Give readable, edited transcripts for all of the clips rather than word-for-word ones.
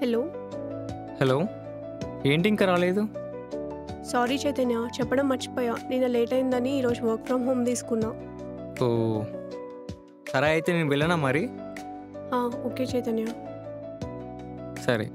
Hello. Hello, ఏంటి ఇంకా రాలేదు? సారీ చైతన్య, చెప్పడం మర్చిపోయా. నిన్న లేట్ అయిందని ఈరోజు వర్క్ ఫ్రమ్ హోమ్ తీసుకున్నా. ఓ సరే, అయితే నేను వెళ్ళనా మరి? ఓకే చైతన్య. సరే.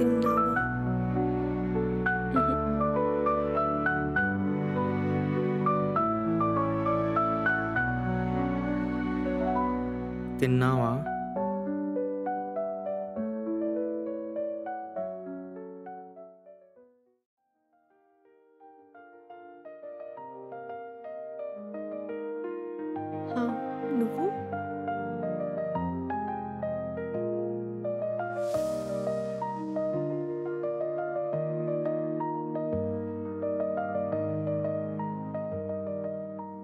తిన్నావా? తిన్నావా? నువ్వు?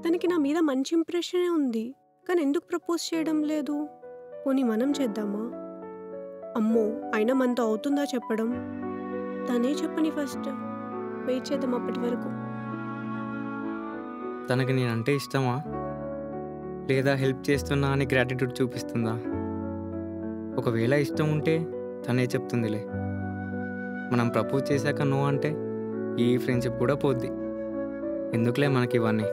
తనకి నా మీద మంచి ఇంప్రెషనే ఉంది, కానీ ఎందుకు ప్రపోజ్ చేయడం లేదు? పోనీ మనం చేద్దామా? అమ్మో, అయినా మనతో అవుతుందా చెప్పడం? తనే చెప్పని ఫస్ట్. వెయిట్ చేద్దాం అప్పటి వరకు. తనకి నేనంటే ఇష్టమా, లేదా హెల్ప్ చేస్తున్నా అని గ్రాటిట్యూడ్ చూపిస్తుందా? ఒకవేళ ఇష్టం ఉంటే తనే చెప్తుందిలే. మనం ప్రపోజ్ చేశాక నో అంటే ఈ ఫ్రెండ్షిప్ కూడా పోద్ది. ఎందుకులే మనకి ఇవన్నీ.